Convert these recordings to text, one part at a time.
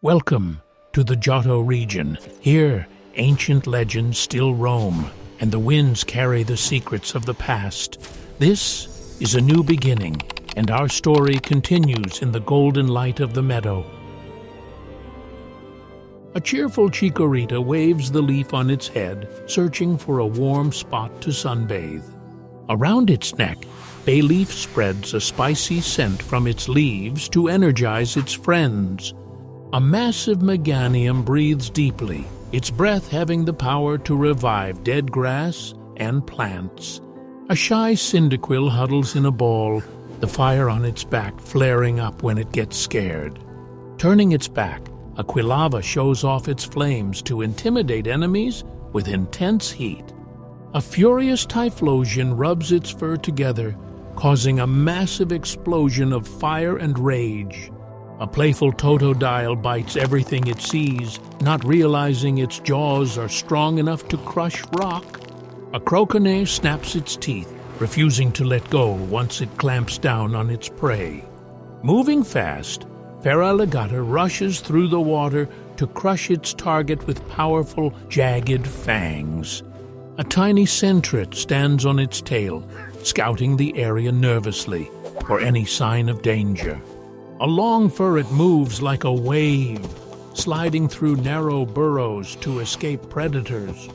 Welcome to the Johto region. Here, ancient legends still roam, and the winds carry the secrets of the past. This is a new beginning, and our story continues in the golden light of the meadow. A cheerful Chikorita waves the leaf on its head, searching for a warm spot to sunbathe. Around its neck, bay leaf spreads a spicy scent from its leaves to energize its friends. A massive meganium breathes deeply, its breath having the power to revive dead grass and plants. A shy Cyndaquil huddles in a ball, the fire on its back flaring up when it gets scared. Turning its back, a Quilava shows off its flames to intimidate enemies with intense heat. A furious Typhlosion rubs its fur together, causing a massive explosion of fire and rage. A playful Totodile bites everything it sees, not realizing its jaws are strong enough to crush rock. A Croconet snaps its teeth, refusing to let go once it clamps down on its prey. Moving fast, Feraligatr rushes through the water to crush its target with powerful, jagged fangs. A tiny Sentret stands on its tail, scouting the area nervously for any sign of danger. A long ferret moves like a wave, sliding through narrow burrows to escape predators.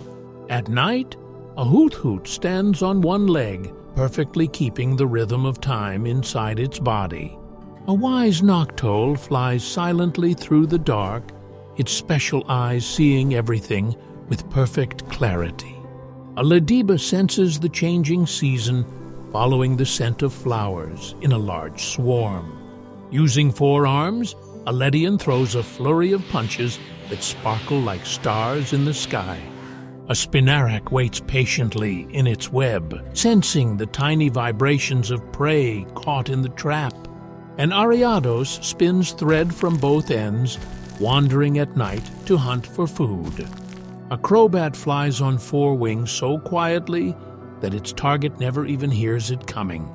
At night, a Hoot-Hoot stands on one leg, perfectly keeping the rhythm of time inside its body. A wise Noctowl flies silently through the dark, its special eyes seeing everything with perfect clarity. A Lediba senses the changing season, following the scent of flowers in a large swarm. Using 4 arms, a Ledian throws a flurry of punches that sparkle like stars in the sky. A Spinarak waits patiently in its web, sensing the tiny vibrations of prey caught in the trap. An Ariados spins thread from both ends, wandering at night to hunt for food. A Crobat flies on 4 wings so quietly that its target never even hears it coming.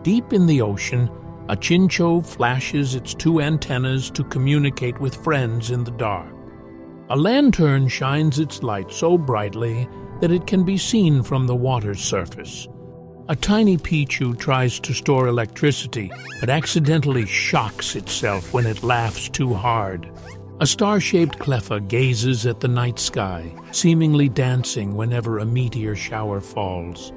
Deep in the ocean, a Chinchou flashes its 2 antennas to communicate with friends in the dark. A Lantern shines its light so brightly that it can be seen from the water's surface. A tiny Pichu tries to store electricity, but accidentally shocks itself when it laughs too hard. A star-shaped Cleffa gazes at the night sky, seemingly dancing whenever a meteor shower falls.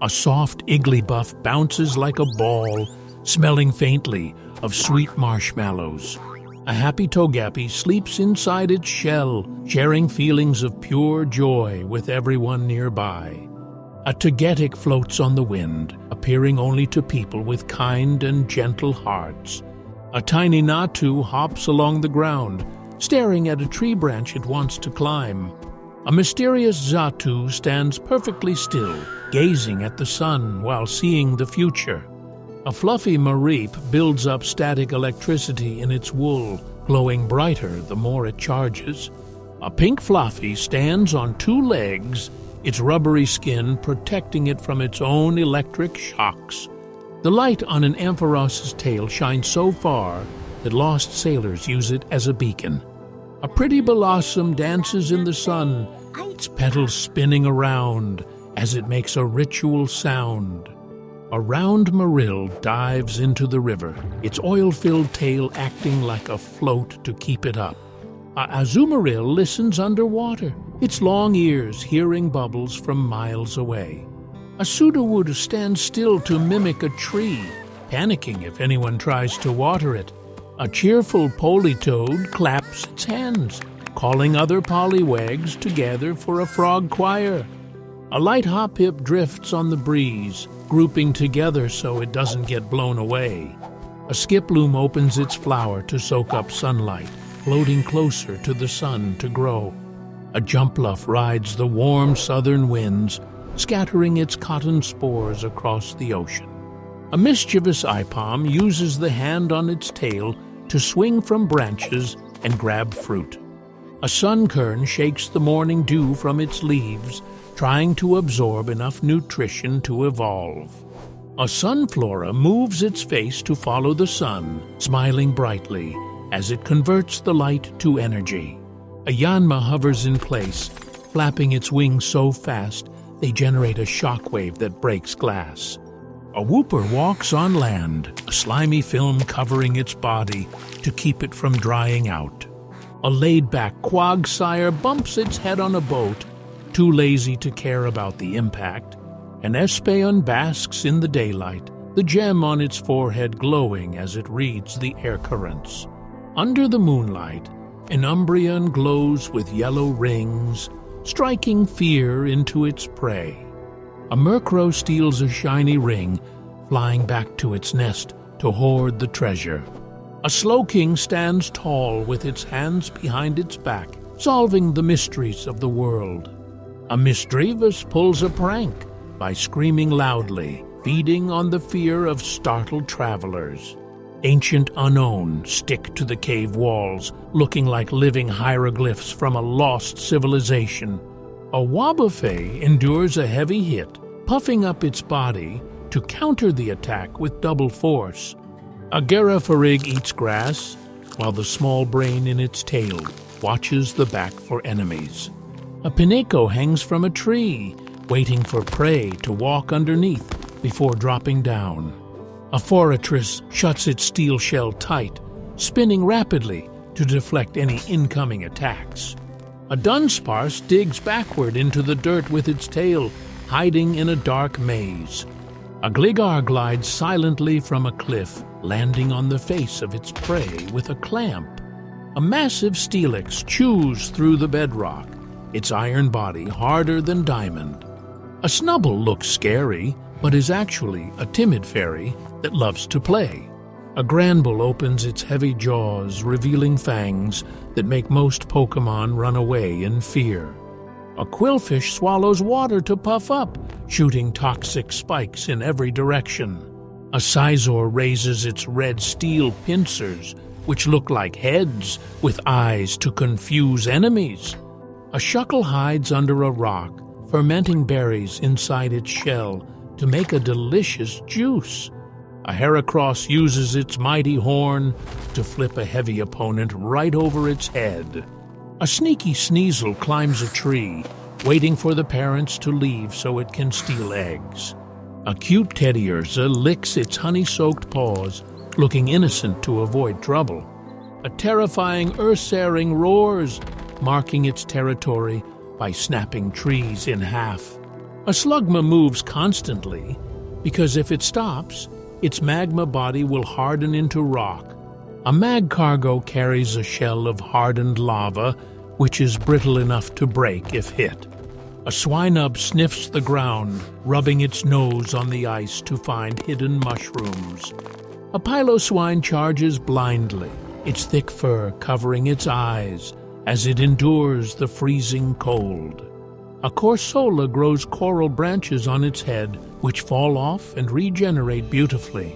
A soft Igglybuff bounces like a ball, smelling faintly of sweet marshmallows. A happy Togepi sleeps inside its shell, sharing feelings of pure joy with everyone nearby. A Togetic floats on the wind, appearing only to people with kind and gentle hearts. A tiny Natu hops along the ground, staring at a tree branch it wants to climb. A mysterious Xatu stands perfectly still, gazing at the sun while seeing the future. A fluffy Mareep builds up static electricity in its wool, glowing brighter the more it charges. A pink Fluffy stands on 2 legs, its rubbery skin protecting it from its own electric shocks. The light on an Ampharos's tail shines so far that lost sailors use it as a beacon. A pretty Blossom dances in the sun, its petals spinning around as it makes a ritual sound. A round Marill dives into the river, its oil-filled tail acting like a float to keep it up. A Azumarill listens underwater, its long ears hearing bubbles from miles away. A Sudowoodo stands still to mimic a tree, panicking if anyone tries to water it. A cheerful Politoed claps its hands, calling other Poliwags together for a frog choir. A light Hoppip drifts on the breeze, grouping together so it doesn't get blown away. A Skiploom opens its flower to soak up sunlight, floating closer to the sun to grow. A Jumpluff rides the warm southern winds, scattering its cotton spores across the ocean. A mischievous Ipom uses the hand on its tail to swing from branches and grab fruit. A Sunkern shakes the morning dew from its leaves, trying to absorb enough nutrition to evolve. A Sunflora moves its face to follow the sun, smiling brightly as it converts the light to energy. A Yanma hovers in place, flapping its wings so fast they generate a shockwave that breaks glass. A Whooper walks on land, a slimy film covering its body to keep it from drying out. A laid-back Quagsire bumps its head on a boat, too lazy to care about the impact. An Espeon basks in the daylight, the gem on its forehead glowing as it reads the air currents. Under the moonlight, an Umbreon glows with yellow rings, striking fear into its prey. A Murkrow steals a shiny ring, flying back to its nest to hoard the treasure. A Slowking stands tall with its hands behind its back, solving the mysteries of the world. A Misdreavus pulls a prank by screaming loudly, feeding on the fear of startled travelers. Ancient Unknown stick to the cave walls, looking like living hieroglyphs from a lost civilization. A Wobbuffet endures a heavy hit, puffing up its body to counter the attack with double force. A Garafarig eats grass, while the small brain in its tail watches the back for enemies. A Pineco hangs from a tree, waiting for prey to walk underneath before dropping down. A Forretress shuts its steel shell tight, spinning rapidly to deflect any incoming attacks. A Dunsparce digs backward into the dirt with its tail, hiding in a dark maze. A Gligar glides silently from a cliff, landing on the face of its prey with a clamp. A massive Steelix chews through the bedrock, its iron body harder than diamond. A Snubbull looks scary, but is actually a timid fairy that loves to play. A Granbull opens its heavy jaws, revealing fangs that make most Pokémon run away in fear. A Quillfish swallows water to puff up, shooting toxic spikes in every direction. A Scizor raises its red steel pincers, which look like heads with eyes to confuse enemies. A Shuckle hides under a rock, fermenting berries inside its shell to make a delicious juice. A Heracross uses its mighty horn to flip a heavy opponent right over its head. A sneaky Sneasel climbs a tree, waiting for the parents to leave so it can steal eggs. A cute Teddiursa licks its honey-soaked paws, looking innocent to avoid trouble. A terrifying Ursaring roars, marking its territory by snapping trees in half. A Slugma moves constantly, because if it stops, its magma body will harden into rock. A Magcargo carries a shell of hardened lava, which is brittle enough to break if hit. A Swinub sniffs the ground, rubbing its nose on the ice to find hidden mushrooms. A Piloswine charges blindly, its thick fur covering its eyes as it endures the freezing cold. A Corsola grows coral branches on its head, which fall off and regenerate beautifully.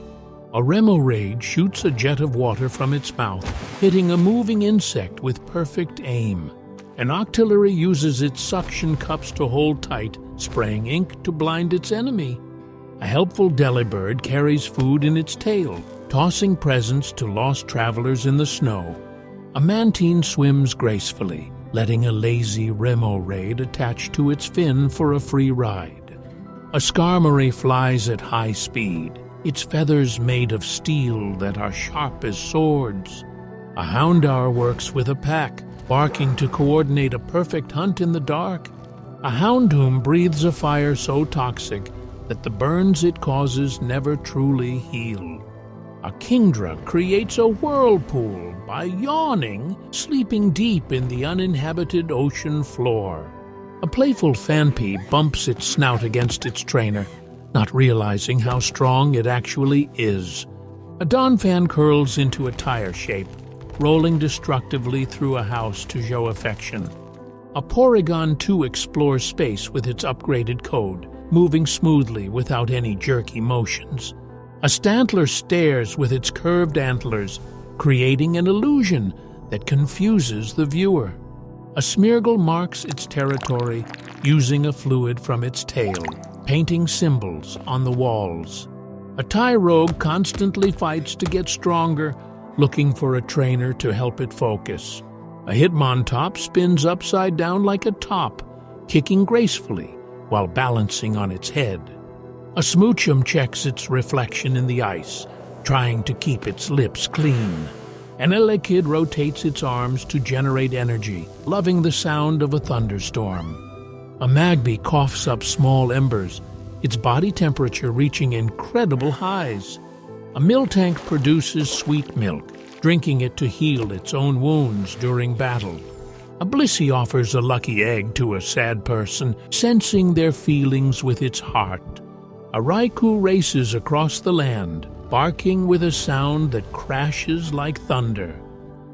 A Remoraid shoots a jet of water from its mouth, hitting a moving insect with perfect aim. An Octillery uses its suction cups to hold tight, spraying ink to blind its enemy. A helpful Delibird carries food in its tail, tossing presents to lost travelers in the snow. A Mantine swims gracefully, letting a lazy Remoraid attach to its fin for a free ride. A Skarmory flies at high speed, its feathers made of steel that are sharp as swords. A Houndour works with a pack, barking to coordinate a perfect hunt in the dark. A Houndoom breathes a fire so toxic that the burns it causes never truly heal. A Kingdra creates a whirlpool by yawning, sleeping deep in the uninhabited ocean floor. A playful Phanpy bumps its snout against its trainer, not realizing how strong it actually is. A Donphan curls into a tire shape, rolling destructively through a house to show affection. A Porygon 2 explores space with its upgraded code, moving smoothly without any jerky motions. A Stantler stares with its curved antlers, creating an illusion that confuses the viewer. A Smeargle marks its territory using a fluid from its tail, painting symbols on the walls. A Tyrogue constantly fights to get stronger, looking for a trainer to help it focus. A Hitmontop spins upside down like a top, kicking gracefully while balancing on its head. A Smoochum checks its reflection in the ice, trying to keep its lips clean. An Elekid rotates its arms to generate energy, loving the sound of a thunderstorm. A Magby coughs up small embers, its body temperature reaching incredible highs. A Miltank produces sweet milk, drinking it to heal its own wounds during battle. A Blissey offers a lucky egg to a sad person, sensing their feelings with its heart. A Raikou races across the land, barking with a sound that crashes like thunder.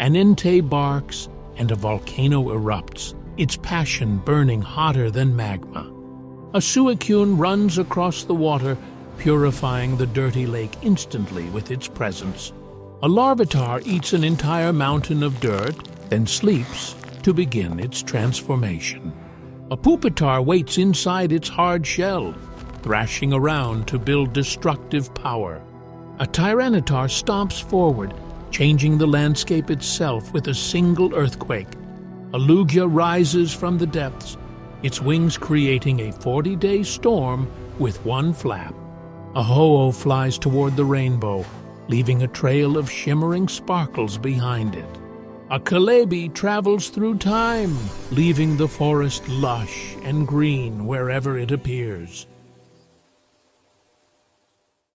An Entei barks, and a volcano erupts, its passion burning hotter than magma. A Suicune runs across the water, purifying the dirty lake instantly with its presence. A Larvitar eats an entire mountain of dirt, then sleeps to begin its transformation. A Pupitar waits inside its hard shell, thrashing around to build destructive power. A Tyranitar stomps forward, changing the landscape itself with a single earthquake. A Lugia rises from the depths, its wings creating a 40-day storm with one flap. A Ho-Oh flies toward the rainbow, leaving a trail of shimmering sparkles behind it. A Celebi travels through time, leaving the forest lush and green wherever it appears.